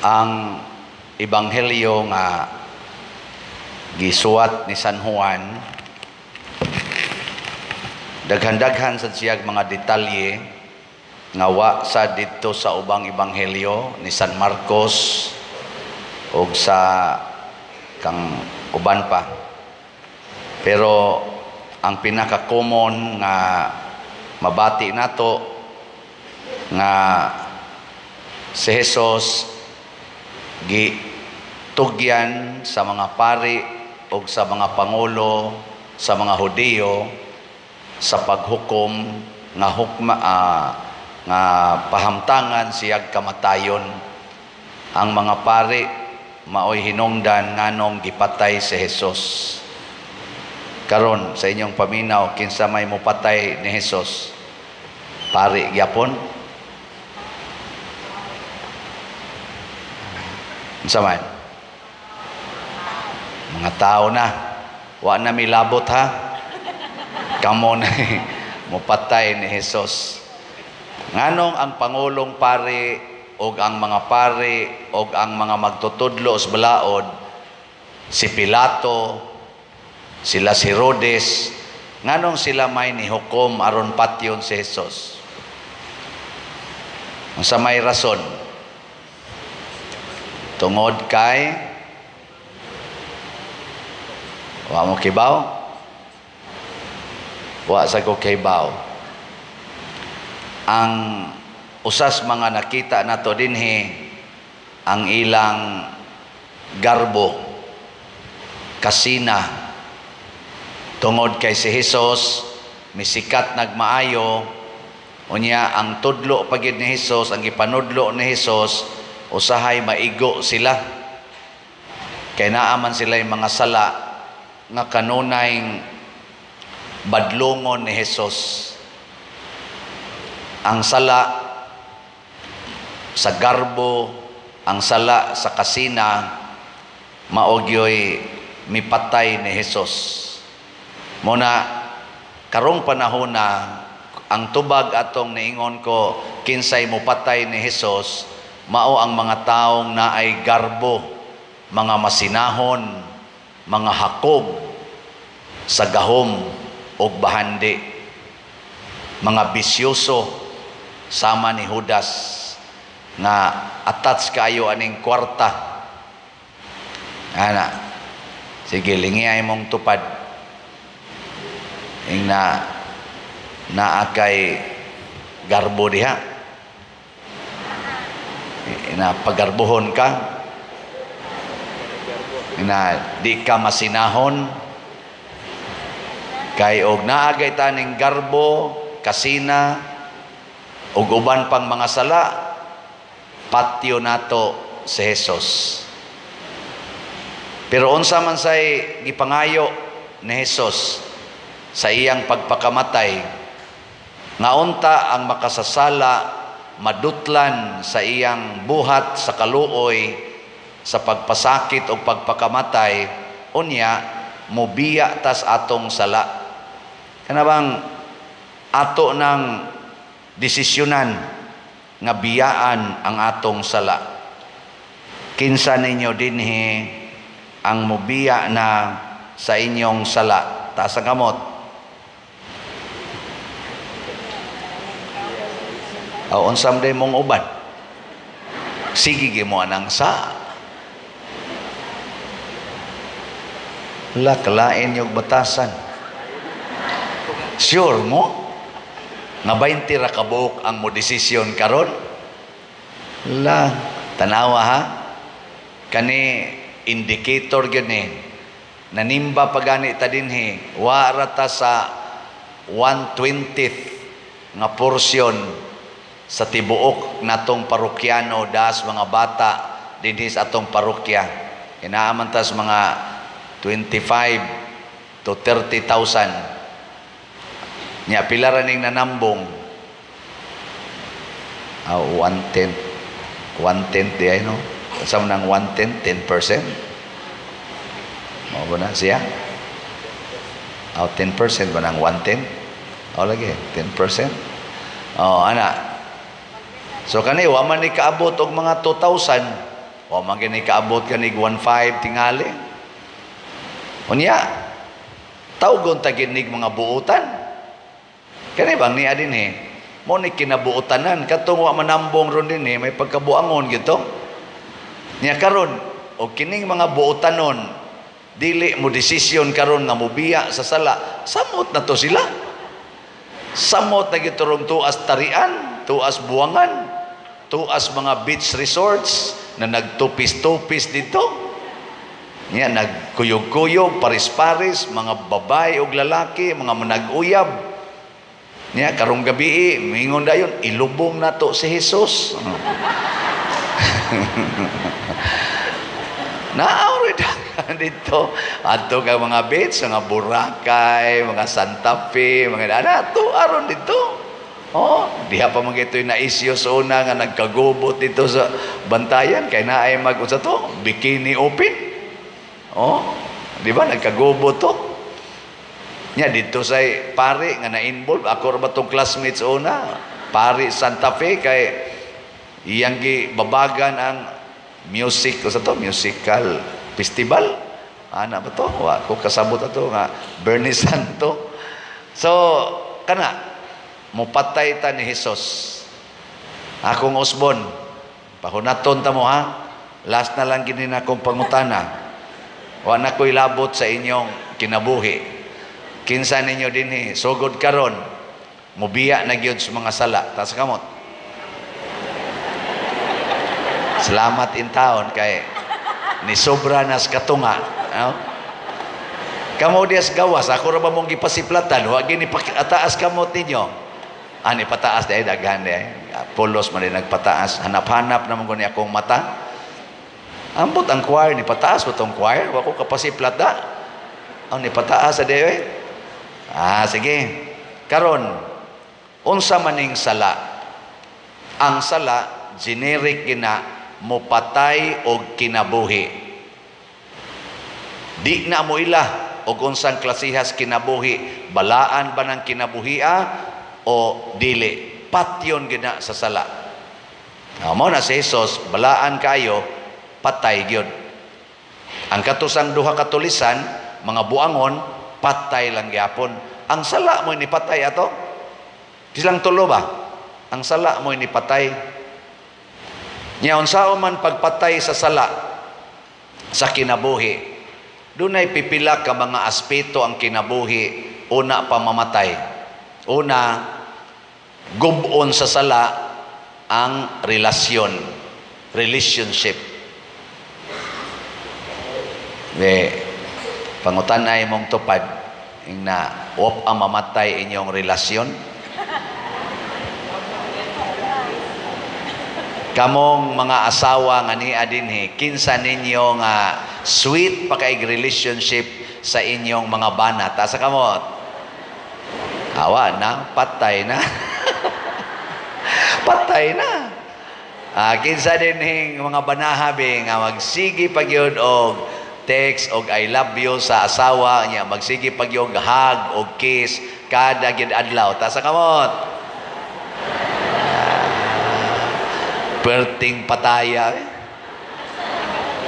ang ebanghelyo nga gisuwat ni San Juan, daghan-daghan sa siyag mga detalye nga wa sa dito sa ubang ebanghelyo ni San Marcos o sa kang uban pa. Pero ang pinaka-common nga mabati nato nga si Jesus gitugyan sa mga pari o sa mga pangulo sa mga Hudiyo sa paghukom nga nga pahamtangan siyag kamatayon. Ang mga pari maoy hinungdan nganong gipatay si Jesus. Karon sa inyong paminaw, kinsa may mupatay ni Jesus? Pari gyapon? Unsa man? Mga tao na. Wa na milabot ha. Kamo na mupatay ni Jesus. Nganong ang pangulong pari og ang mga pari og ang mga magtutudlo sa balaod, si Pilato, sila si Herodes, nganong sila may nihukom aron patyon si Jesus? Unsa may rason? Tungod kay wa mo kibaw? Wa sa ko kibaw. Ang usas mga nakita nato dinhi ang ilang garbo, kasina, tungod kay si Jesus misikat nagmaayo, unya ang tudlo pagid ni Jesus, ang ipanudlo ni Jesus, usahay maigo sila kay naaman sila yung mga sala nga kanunay badlongon ni Jesus. Ang sala sa garbo, ang sala sa kasina, maogyoy mipatay ni Jesus. Muna karong panahon na ang tubag atong niingon ko kinsay mopatay ni Jesus, mao ang mga taong naay garbo, mga masinahon, mga hakob sa gahom o bahandi, mga bisyoso sama ni Judas nga attach kayo aning kwarta. Ana, sige lingiay mong tupad ing na kay garbo diha. Na pagarbuhon ka, na di ka masinahon, kay og naagay taning garbo, kasina, og uban pang mga sala, patyo nato si Jesus. Pero unsa man say gipangayo ni Jesus sa iyang pagpakamatay, nga unta ang makasasala madutlan sa iyang buhat sa kaluoy sa pagpasakit o pagpakamatay, unya mubiya tas atong sala. Kanabang ato ng desisyonan nga biyaan ang atong sala. Kinsa ninyo dinhi ang mubiya na sa inyong sala? Taas ang kamot. O unsam day mong uban? Sige mo anang sa. Kalain yung batasan. Sure mo? Nga 20 ra kabuok ang mo desisyon karon? Tanawa ha? Kani indicator gani. Nanimba pagani ta dinhi, wa ra ta sa 1/20 nga porsyon sa tibuok natong parokyano das mga bata dinhi sa atong parokya. Inaaman tas mga 25 to 30,000. Nya pila ra ning nanambong? 1/10 di ay no? Sa nang 1/10, 10%. Mao ba na siya? 10% ba nang 1/10? Lagi 10%. Ana. So kani wa man ni kaabot og mga 2,000 O magini kaabot ka nig 1.5 tingali. Unya, tawgon taginig mga buutan. Kani bang ni adin mo ni kinabuutanan katong wa manambong ron din may pagkabuangon gito. Nya karon o kining mga buutanon dili mo desisyon karon nga mobiya sa sala, samot na to sila. Samot na giturong tuas tarian, tuas buwangan, tuas mga beach resorts na nagtupis-tupis dito. Nya nagkuyog-kuyog, paris-paris, mga babae o lalaki, mga manag-uyab. Nya karong gabi mingon dayon ilubong nato si Jesus. Naawrid dito ato ka mga beach, mga Boracay, mga Santa Fe, mga ato aron dito. Oh, diha pa man gitoy na isyu sa una nga nagkagubot dito sa bantayan kay naay mag-usa to bikini open. Oh, di ba nagkagubot to? Nya dito say pare nga na-involve ako ra ba tong classmates una pare Santa Fe kay iyang gibabagan ang music sa to musical festival ana ba to wa ko kasabot ato nga Bernie Santo. So kana mopatay ta ni Jesus akong usbon pahunaton ta mo ha last na lang gini na akong pangutana wa na ko'y labot sa inyong kinabuhi. Kinsa ninyo dinhi sugod karon mobiya na gyud sa mga sala tas kamot. Salamat in taon kay ni sobra nas katunga. No? Kamo dias gawas ako ra ba mong gipasiplatan wa gini ataas kamot ninyo. Ani pataas dai daghan dai. Polos man din nagpataas hanap-hanap naman ko ni akong mata. Ambot ang choir ni pataas ba tong choir wa ko kapasiplat da. Ang ni pataas sa dewe. Sige. Karon, unsa maning sala? Ang sala, generic gina, mopatay og kinabuhi. Di na mo ila og unsang klasihas kinabuhi. Balaan ba ng kinabuhia o dili? Patyon gina sa sala. Mo na si Jesus, balaan kayo, patay gyud. Ang katusang duha katulisan, mga buangon, patay lang gyapon. Ang sala mo ni patay ato? Silang tulo ba? Ang sala mo ni patay. Nya unsaon man pagpatay sa sala sa kinabuhi. Dunay pipila ka mga aspeto ang kinabuhi. Una pamamatay. Una gubon sa sala ang relasyon, relationship. Pangutan ay mong tupad na wap ang mamatay inyong relasyon. Kamong mga asawa nga ni adinhi, kinsa ninyo nga sweet pa kay relationship sa inyong mga banat. Asa kamot? Awa na, patay na. Patay na. Kinsa dinhi mga banahabi nga magsigi pagyud og text og I love you sa asawa niya magsige pag yung hug og kiss kada gid adlaw ta sa kamot perting pataya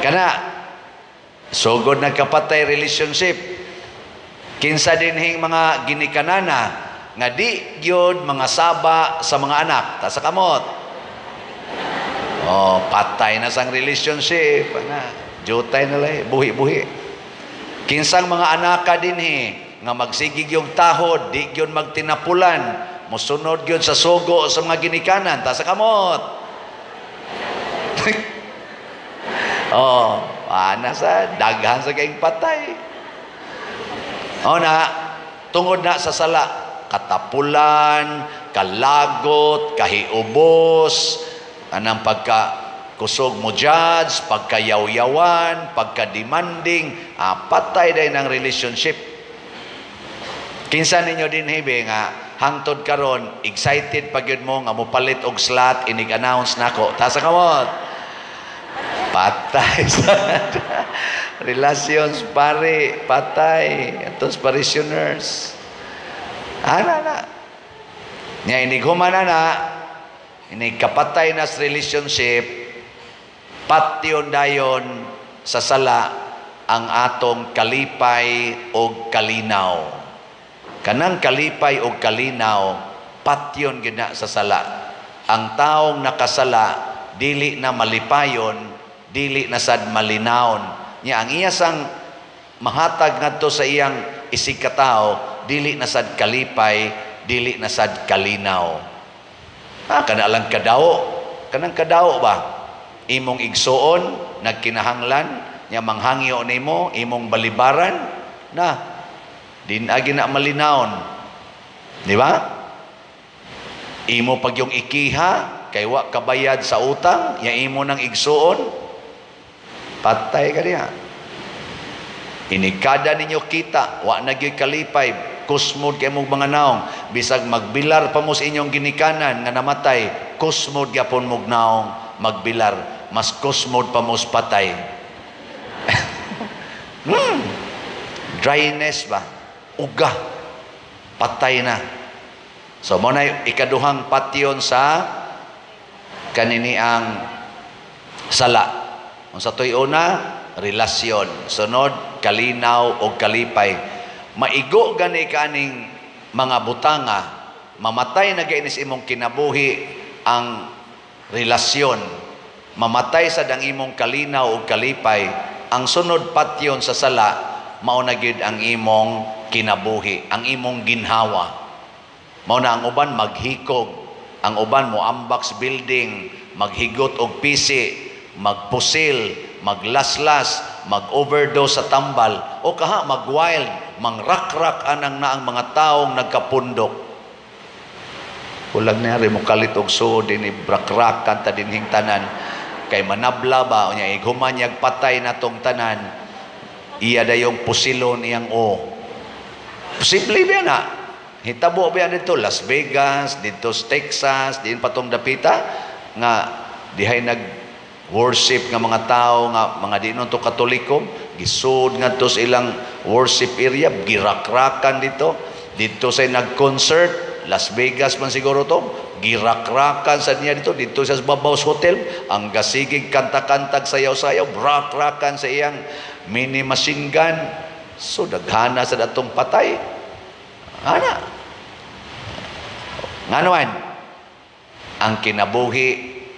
kana sugod nagkapatay relationship. Kinsa dinhing mga ginikanana nga di gyud mga saba sa mga anak ta sa kamot patay na sang relationship ana. Jutay na lang, buhi-buhi. Kinsang mga anaka dinhi nga magsigig yung tahod, di yun magtinapulan, musunod yun sa sugo sa mga ginikanan, ta sa kamot. Ana sa daghan sa kaing patay. Na, tungod na sa sala, katapulan, kalagot, kahiubos, anang kusog mo judge, pagkayaw-yawan, pagka-demanding, patay dahil ng relationship. Kinsa ninyo din hibe nga, hangtod karon excited pag yun mo, nga mupalit og slot, inig-announce nako. Tasa kamot. Patay sa relations, pare, patay. Atos parishioners. Na. Nya inighuman na, inigkapatay na sa relationship, Patyon dayon sa sala ang atong kalipay o kalinaw. Kanang kalipay o kalinaw, patyon gina sa sala. Ang taong nakasala, dili na malipayon, dili na sad malinawon. Nya ang iya sang mahatag ngadto sa iyang isikataw, dili na sad kalipay, dili na sad kalinaw. Kana lang kadawo. Kanang kadawo ba? Imong igsuon, nagkinahanglan, nya manghangyo nimo, imong balibaran, na, din agi na malinawon. Di ba? Imo pag yung ikiha, kay wa kabayad sa utang, ya imo nang igsuon, patay ka niya. Inikada ninyo kita, wa nagyoy kalipay, kusmod kay mong mga naong, bisag magbilar pa mo sa inyong ginikanan nga namatay, kusmod gyapon mong naong magbilar, mas kusmod pa mo sa patay. Dryness ba? Uga. Patay na. So, mo na ikaduhang patyon sa kanini ang sala. Kung sa to'y una, relasyon. Sunod, kalinaw o kalipay. Maigo gani kaning mga butanga, mamatay na gainis imong kinabuhi ang relasyon. Mamatay sa dang imong kalinaw o kalipay, ang sunod patyon sa sala, mao na gyud ang imong kinabuhi, ang imong ginhawa. Mao na ang uban maghikog, ang uban mo ambaks building, maghigot og pisi, magpusil, maglaslas, mag-overdose sa tambal, o kaha mag-wild, mangrakrak anang na ang mga taong nagkapundok. Kulag na rin mo kalit og suod din, ibrakrakan ta dinhing tanan, kay manabla ba, o niya, igumanyag patay na tong tanan, iya dayong pusilon iyang o. Posible ba na? Hitabo ba dito? Las Vegas, dito Texas, din patong dapita, nga dihay nag-worship nga mga tao, nga mga dinon to Katoliko, gisud nga to sa ilang worship area, girakrakan dito, dito sa nag-concert, Las Vegas man siguro to, girakrakan sa niya dito sa Babaws Hotel, ang gasigig kanta-kantag sayaw-sayaw, brakrakan sa iyang mini machine gun. So daghana sa datong patay. Ana. Nganuan, ang kinabuhi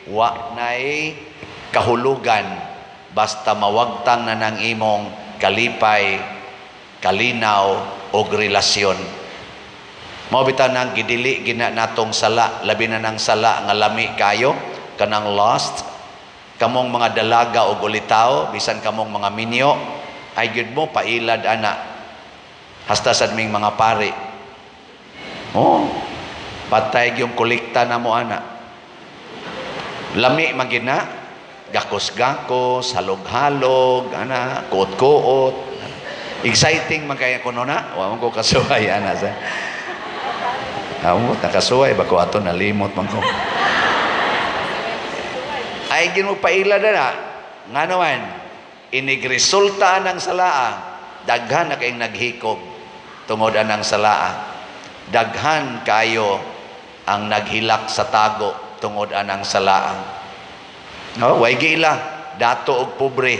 wa nay kahulugan basta mawagtang na ng imong kalipay, kalinaw o relasyon. Mao bitaw nang gidili gina natong sala, labi na ng sala nga lami kayo, kanang lost, kamong mga dalaga o ulitaw, bisan kamong mga minyo, ay gyud mo pailad ana. Hasta sad ming mga pari. Oh, patay yung kolekta na mo ana. Lami magina, gakos-gakos, halog-halog, ana, kuot-kuot. Exciting man kaya kuno na, wa man ko kasuway ana sa. Nakasuway ba ko ato nalimot man ko. Ay gin mo paila na nga naman inigresulta ng salaa, daghan na kayong naghikog tungod anang salaa, daghan kayo ang naghilak sa tago tungod anang salaa. No, way gila dato og pobre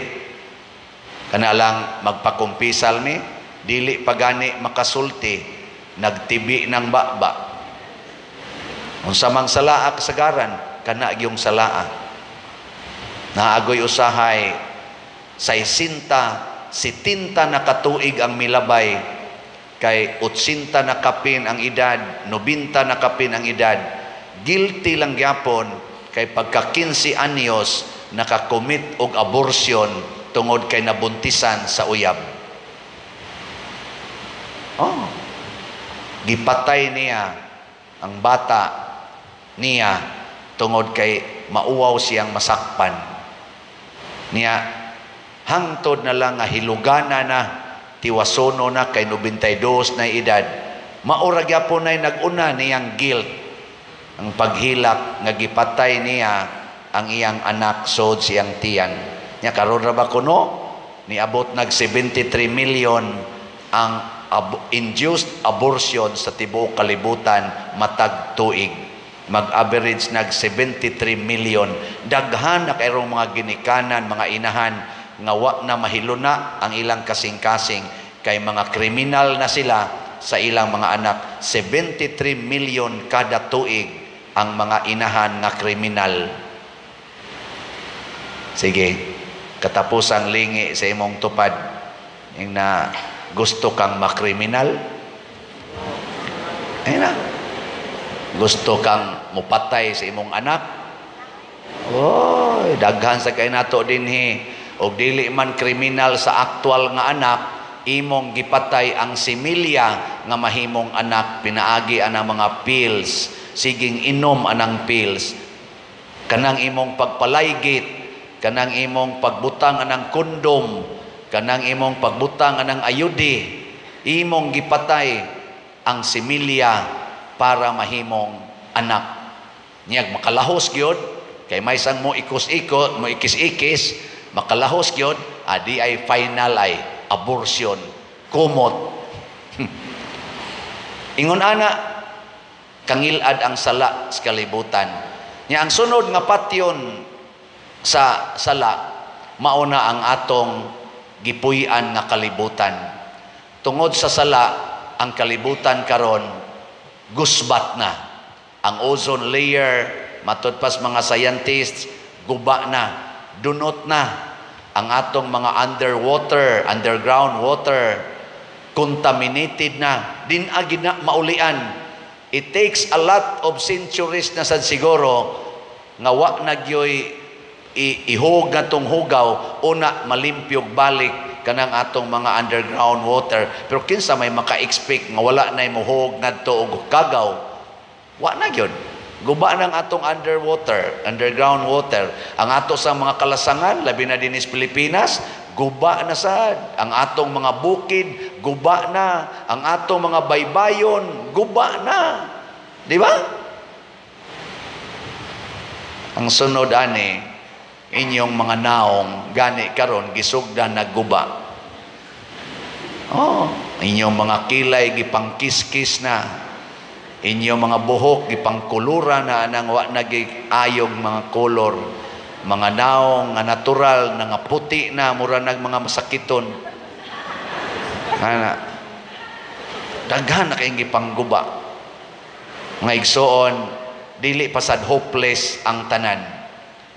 kana lang magpakumpisal ni dili pagani makasulti, nagtibi ng baba. Unsa mang salaa kasagaran kana gyung salaa. Naagoy usahay say sinta na katuig ang milabay, kay 80 na kapin ang edad, 90 na kapin ang edad, guilty lang gyapon kay pagka 15 anyos nakakomit og abortion tungod kay nabuntisan sa uyab. Oh, gipatay niya ang bata niya tungod kay mauwaw siyang masakpan niya. Hangtod na lang nga hilugana na, tiwasono na kay 92 na edad, maura gyapon nay naguna niyang guilt, ang paghilak nga gipatay niya ang iyang anak sod siyang tiyan nya. Karon ra ba kuno niabot nag 73 million ang induced abortion sa tibuok kalibutan matag tuig. mag-average nag 73 million. Daghan na kayrong mga ginikanan, mga inahan, nga wa na mahiluna ang ilang kasing-kasing, kay mga kriminal na sila sa ilang mga anak. 73 million kada tuig ang mga inahan nga kriminal. Sige, katapusang lingi sa imong tupad, yung na gusto kang makriminal, ayun na. Gusto kang mupatay sa imong anak, oy, daghan sa kay nato dinhi. Og dili man kriminal sa aktual nga anak, imong gipatay ang similya nga mahimong anak, pinaagi anang mga pills, siging inom anang pills, kanang imong pagpalaygit, kanang imong pagbutang anang kondom, kanang imong pagbutang anang ayudi, imong gipatay ang similya para mahimong anak. Niyag makalahos gyud, kay may sang mo ikos-ikot, mo ikis-ikis, makalahos gyud, adi ay final ay abortion, kumot. Ingon ana, kangilad ang sala sa kalibutan. Nya ang sunod nga patyon sa sala, mauna ang atong gipuy-an nga kalibutan. Tungod sa sala, ang kalibutan karon gusbat na. Ang ozone layer, matud pas mga scientists, guba na, dunot na. Ang atong mga underground water, contaminated na, dinagi na maulian. It takes a lot of centuries na sad siguro nga wa nagyoy ihog na tong hugaw, una malimpyog balik kanang atong mga underground water. Pero kinsa may maka-expect nga wala na imuhog ngadto og kagaw, wa na gyud. Guba ng atong underground water. Ang ato sa mga kalasangan, labi na din is Pilipinas, guba na sad. Ang atong mga bukid, guba na. Ang atong mga baybayon, guba na. Di ba? Ang sunod ani, inyong mga naong gani karon gisugdan nagguba. Oh, inyong mga kilay gipangkiskis na. Inyong mga buhok gipangkulura na anang wa nagayog mga kolor. Mga naong nga natural na nga puti na mura nag mga masakiton. Ana. Daghan na kayong gipangguba. Nga igsoon, dili pasad hopeless ang tanan.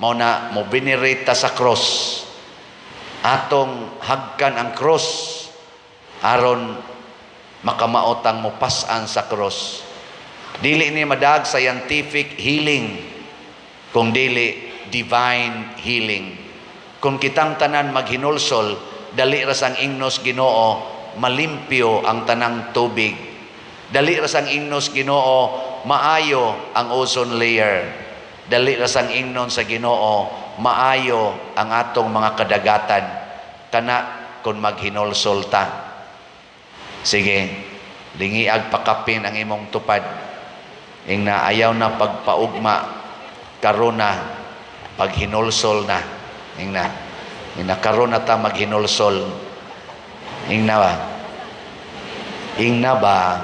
Mao na mo venerate sa cross. Atong hagkan ang cross aron makamaotang mo pasan sa cross. Dili ni madag scientific healing, kung dili divine healing. Kung kitang tanan maghinulsol, dali ra sang ingnos Ginoo malimpyo ang tanang tubig. Dali ra sang ingnos Ginoo maayo ang ozone layer. Dali ra sang ingnon sa Ginoo maayo ang atong mga kadagatan. Kana kung maghinulsol ta. Sige, lingiag pakapin ang imong tupad. Ing na ayaw na pagpaugma, karon na paghinulsol na. Ing na karon na ta maghinulsol. Ing na ba?